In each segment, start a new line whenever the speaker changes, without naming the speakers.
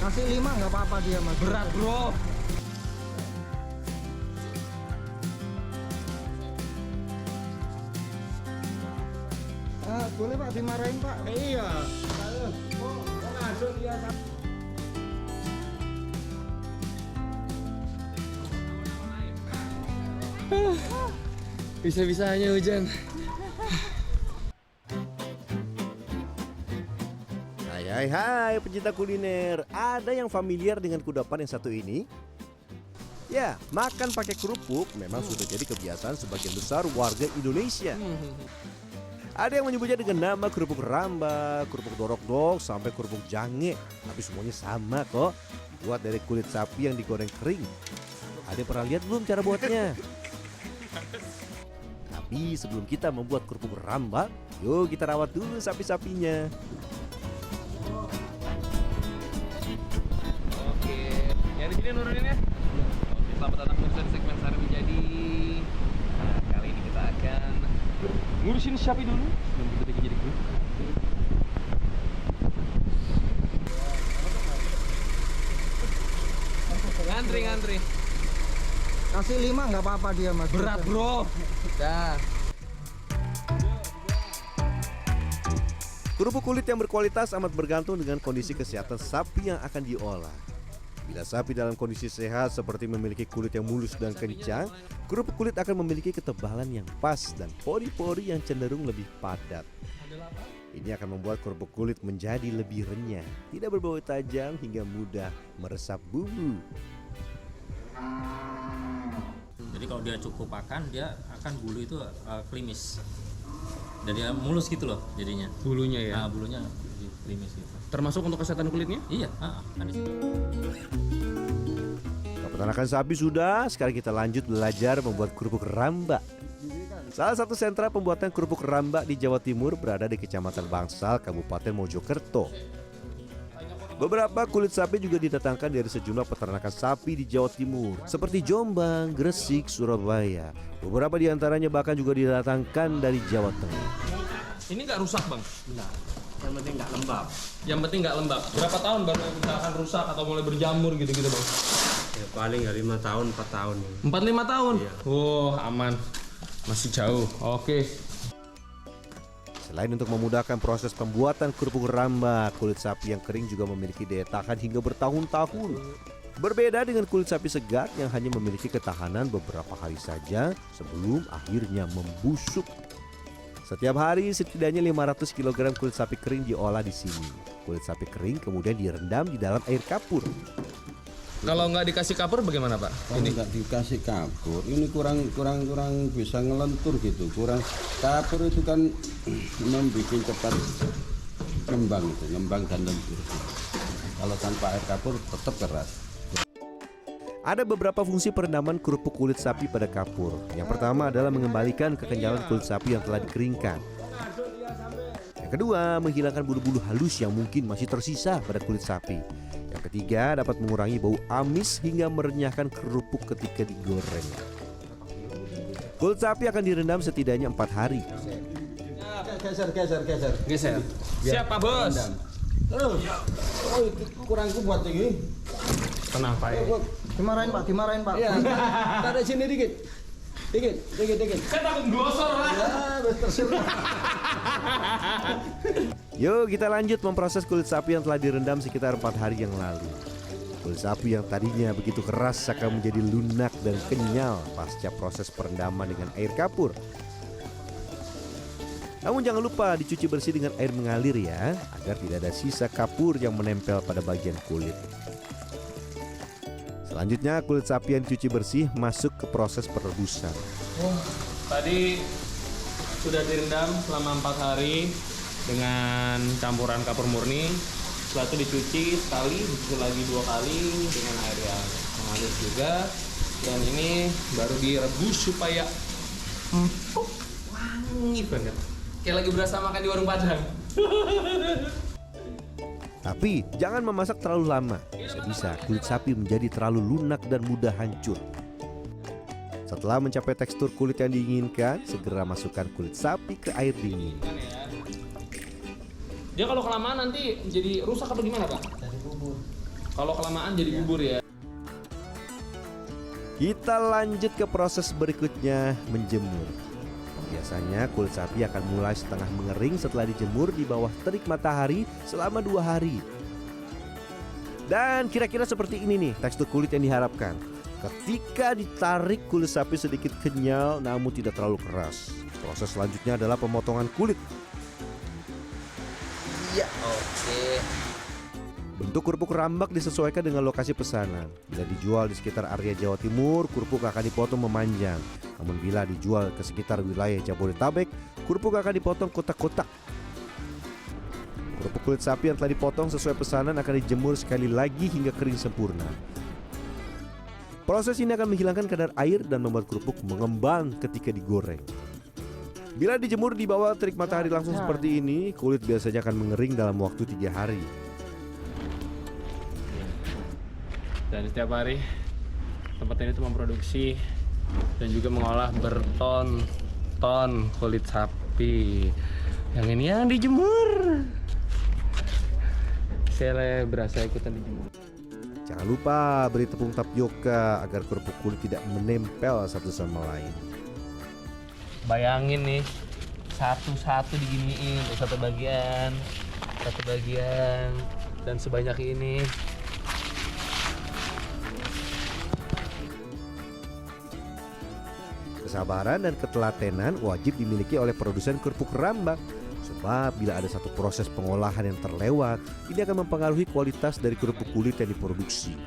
Kasih 5 nggak apa-apa dia mas.
Berat bro.
Boleh pak dimarahin pak.
Iya. Oh, ngasuh dia. Bisa-bisanya hujan.
Hai pencinta kuliner. Ada yang familiar dengan kudapan yang satu ini? Ya, makan pakai kerupuk memang sudah jadi kebiasaan sebagian besar warga Indonesia. Ada yang menyebutnya dengan nama kerupuk ramba, kerupuk dorok-dok, sampai kerupuk jange. Tapi semuanya sama kok, dibuat dari kulit sapi yang digoreng kering. Ada yang pernah lihat belum cara buatnya? Tapi sebelum kita membuat kerupuk ramba, yuk kita rawat dulu sapi-sapinya.
Oke, yang di sini nurunin ya. Oke, selamat datang pemirsa di segmen Sari Menjadi. Nah, kali ini kita akan ngurusin sapi dulu sebelum kita bikin jadi kerupuk. Ngantri.
Kasih 5 nggak apa-apa dia mas.
Berat bro. Dah.
Kerupuk kulit yang berkualitas amat bergantung dengan kondisi kesehatan sapi yang akan diolah. Bila sapi dalam kondisi sehat seperti memiliki kulit yang mulus dan kencang, kerupuk kulit akan memiliki ketebalan yang pas dan pori-pori yang cenderung lebih padat. Ini akan membuat kerupuk kulit menjadi lebih renyah, tidak berbau tajam hingga mudah meresap bumbu.
Jadi kalau dia cukup makan, dia akan bulu itu klimis. Dan dia mulus gitu loh jadinya.
Bulunya ya.
Nah, bulunya klimis gitu.
Termasuk untuk kesehatan kulitnya?
Iya, kan di situ.
Peternakan sapi sudah, sekarang kita lanjut belajar membuat kerupuk ramba. Salah satu sentra pembuatan kerupuk ramba di Jawa Timur berada di Kecamatan Bangsal, Kabupaten Mojokerto. Beberapa kulit sapi juga didatangkan dari sejumlah peternakan sapi di Jawa Timur, seperti Jombang, Gresik, Surabaya. Beberapa di antaranya bahkan juga didatangkan dari Jawa Tengah.
Ini nggak rusak bang?
Enggak, yang penting nggak lembab.
Yang penting nggak lembab. Berapa tahun baru misalkan rusak atau mulai berjamur gitu-gitu bang?
Ya paling ya 5 tahun, 4 tahun.
4-5 tahun?
Iya.
Wah aman. Masih jauh. Oke.
Selain untuk memudahkan proses pembuatan kerupuk ramba, kulit sapi yang kering juga memiliki daya tahan hingga bertahun-tahun. Berbeda dengan kulit sapi segar yang hanya memiliki ketahanan beberapa hari saja sebelum akhirnya membusuk. Setiap hari setidaknya 500 kg kulit sapi kering diolah di sini. Kulit sapi kering kemudian direndam di dalam air kapur.
Kalau nggak dikasih kapur bagaimana pak?
Kalau nggak dikasih kapur, ini kurang bisa ngelentur gitu. Kurang kapur itu kan membuat cepat ngembang dan lentur. Kalau tanpa air kapur tetap keras.
Ada beberapa fungsi perendaman kerupuk kulit sapi pada kapur. Yang pertama adalah mengembalikan kekenyalan kulit sapi yang telah dikeringkan. Yang kedua, menghilangkan bulu-bulu halus yang mungkin masih tersisa pada kulit sapi. Yang ketiga, dapat mengurangi bau amis hingga merenyahkan kerupuk ketika digoreng. Kulit sapi akan direndam setidaknya 4 hari.
Geser.
Siapa bos?
Terus, oh itu kurang kuat ini.
Tenang pak ya.
Dimarahin pak.
Iya, tarik sini dikit.
Saya takut glosor lah.
Ya, terserah.
Yuk kita lanjut memproses kulit sapi yang telah direndam sekitar 4 hari yang lalu. Kulit sapi yang tadinya begitu keras akan menjadi lunak dan kenyal pasca proses perendaman dengan air kapur. Namun jangan lupa dicuci bersih dengan air mengalir ya, agar tidak ada sisa kapur yang menempel pada bagian kulit. Selanjutnya kulit sapi yang dicuci bersih masuk ke proses perebusan.
Tadi sudah direndam selama 4 hari dengan campuran kapur murni. Setelah itu dicuci sekali, dicuci lagi 2 kali dengan air yang mengalir juga. Dan ini baru direbus supaya empuk, wangi banget. Kayak lagi berasa makan di warung Padang.
Tapi jangan memasak terlalu lama, bisa-bisa kulit sapi menjadi terlalu lunak dan mudah hancur. Setelah mencapai tekstur kulit yang diinginkan, segera masukkan kulit sapi ke air dingin.
Dia kalau kelamaan nanti jadi rusak apa gimana, Pak? Jadi bubur. Kalau kelamaan jadi bubur ya.
Kita lanjut ke proses berikutnya, menjemur. Biasanya kulit sapi akan mulai setengah mengering setelah dijemur di bawah terik matahari selama 2 hari. Dan kira-kira seperti ini nih tekstur kulit yang diharapkan. Ketika ditarik, kulit sapi sedikit kenyal namun tidak terlalu keras. Proses selanjutnya adalah pemotongan kulit.
Iya, oke.
Bentuk kerupuk rambak disesuaikan dengan lokasi pesanan. Bila dijual di sekitar area Jawa Timur, kerupuk akan dipotong memanjang. Namun bila dijual ke sekitar wilayah Jabodetabek, kerupuk akan dipotong kotak-kotak. Kerupuk kulit sapi yang telah dipotong sesuai pesanan akan dijemur sekali lagi hingga kering sempurna. Proses ini akan menghilangkan kadar air dan membuat kerupuk mengembang ketika digoreng. Bila dijemur di bawah terik matahari langsung seperti ini, kulit biasanya akan mengering dalam waktu 3 hari.
Dan setiap hari tempat ini tuh memproduksi dan juga mengolah berton-ton kulit sapi. Yang ini yang dijemur. Saya berasa ikutan dijemur.
Jangan lupa beri tepung tapioka agar kerupuk kulit tidak menempel satu sama lain.
Bayangin nih, satu-satu diginiin, satu bagian, dan sebanyak ini.
Kesabaran dan ketelatenan wajib dimiliki oleh produsen kerupuk rambak. Sebab bila ada satu proses pengolahan yang terlewat, ini akan mempengaruhi kualitas dari kerupuk kulit yang diproduksi.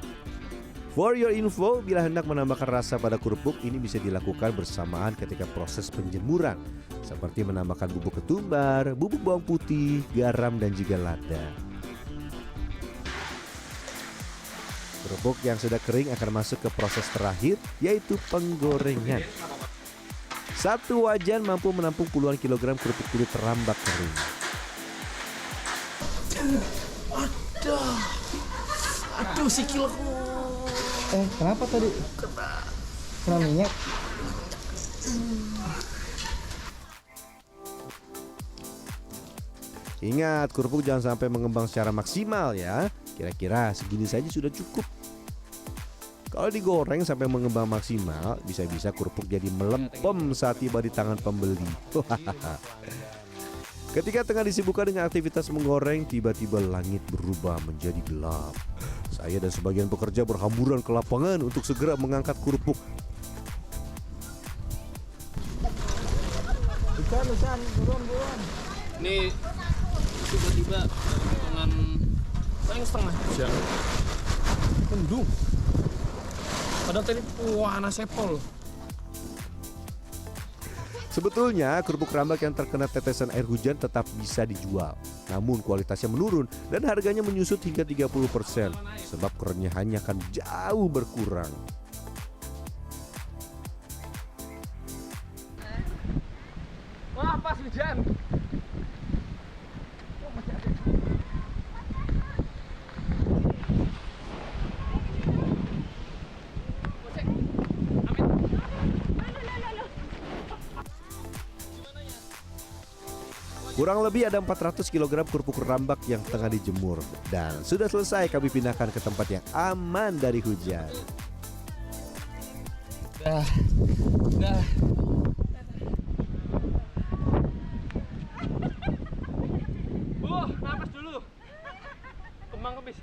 For your info, bila hendak menambahkan rasa pada kerupuk, ini bisa dilakukan bersamaan ketika proses penjemuran, seperti menambahkan bubuk ketumbar, bubuk bawang putih, garam, dan juga lada. Kerupuk yang sudah kering akan masuk ke proses terakhir, yaitu penggorengan. Satu wajan mampu menampung puluhan kilogram kerupuk kulit rambak kering.
Aduh, sikilku.
Kenapa tadi? Kena minyak.
Ingat, kerupuk jangan sampai mengembang secara maksimal ya. Kira-kira segini saja sudah cukup. Kalau digoreng sampai mengembang maksimal, bisa-bisa kerupuk jadi melempem saat tiba di tangan pembeli. Ketika tengah disibukkan dengan aktivitas menggoreng, tiba-tiba langit berubah menjadi gelap. Saya dan sebagian pekerja berhamburan ke lapangan untuk segera mengangkat kerupuk.
Ikan, buruan.
Ini tiba-tiba potongan paling setengah jam. Mendung. Padahal tadi warna sepol.
Sebetulnya kerupuk rambak yang terkena tetesan air hujan tetap bisa dijual. Namun kualitasnya menurun dan harganya menyusut hingga 30%. Sebab kerenyahannya akan jauh berkurang.
Wah, pas hujan.
Kurang lebih ada 400 kg kerupuk rambak yang tengah dijemur. Dan sudah selesai kami pindahkan ke tempat yang aman dari hujan.
Dah. Napas dulu. Kembang kebis.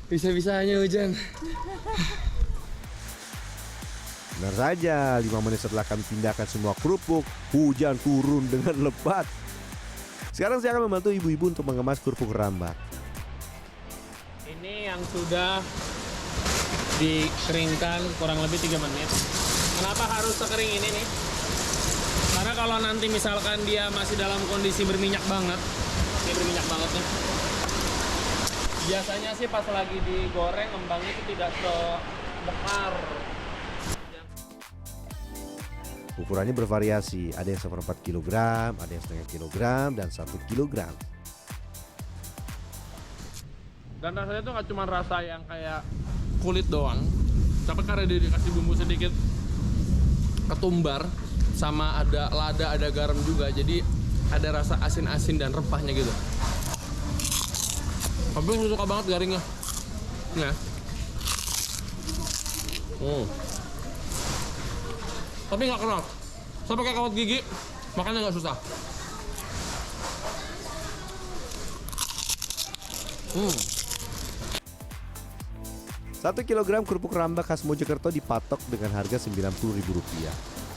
Bisa-bisanya hujan.
Benar saja, 5 menit setelah kami pindahkan semua kerupuk, hujan turun dengan lebat. Sekarang saya akan membantu ibu-ibu untuk mengemas kerupuk rambak.
Ini yang sudah dikeringkan kurang lebih 3 menit. Kenapa harus sekering ini nih? Karena kalau nanti misalkan dia masih dalam kondisi berminyak banget, ini berminyak banget nih. Biasanya sih pas lagi digoreng kembangnya itu tidak sebesar.
Ukurannya bervariasi, ada yang 1/4 kg, ada yang setengah kilogram, dan 1 kilogram.
Dan rasanya tuh nggak cuma rasa yang kayak kulit doang, Tapi karena dia dikasih bumbu sedikit ketumbar sama ada lada, ada garam juga, jadi ada rasa asin-asin dan rempahnya gitu. Tapi saya suka banget garingnya. Ya. Tapi nggak keras. Saya pakai kawat gigi, makannya nggak susah.
1 kilogram kerupuk rambak khas Mojokerto dipatok dengan harga Rp90.000.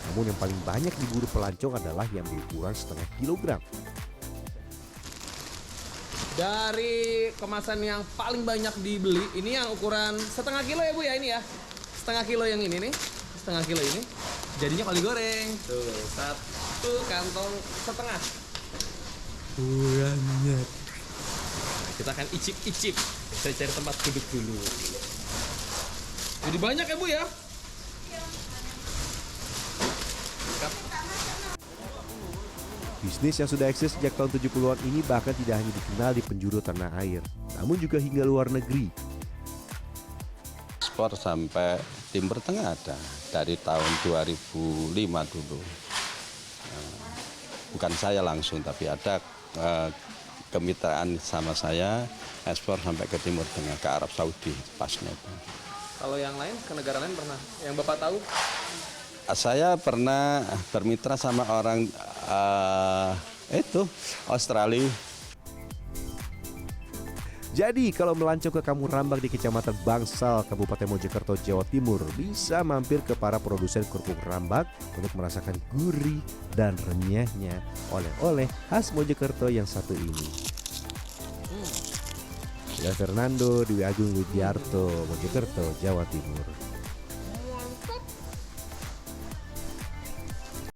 Namun yang paling banyak diburu pelancong adalah yang berukuran setengah kilogram.
Dari kemasan yang paling banyak dibeli, ini yang ukuran setengah kilo ya Bu ya, ini ya. Setengah kilo yang ini nih, setengah kilo ini. Jadinya kali goreng. Tuh, 1 kantong setengah. Banyak. Nah, kita akan icip-icip. Saya cari tempat duduk dulu. Jadi banyak ya Bu ya.
Bisnis yang sudah eksis sejak tahun 70-an ini bahkan tidak hanya dikenal di penjuru tanah air, namun juga hingga luar negeri.
Ekspor sampai Timur Tengah ada dari tahun 2005 dulu. Bukan saya langsung, tapi ada kemitraan sama saya ekspor sampai ke Timur Tengah, ke Arab Saudi pasnya itu.
Kalau yang lain, ke negara lain pernah? Yang Bapak tahu?
Saya pernah bermitra sama orang itu Australia.
Jadi kalau melancong ke Kampung Rambak di Kecamatan Bangsal, Kabupaten Mojokerto, Jawa Timur, bisa mampir ke para produsen kerupuk rambak untuk merasakan gurih dan renyahnya oleh-oleh khas Mojokerto yang satu ini. Fernando Dwi Agung Widiarto, Mojokerto, Jawa Timur.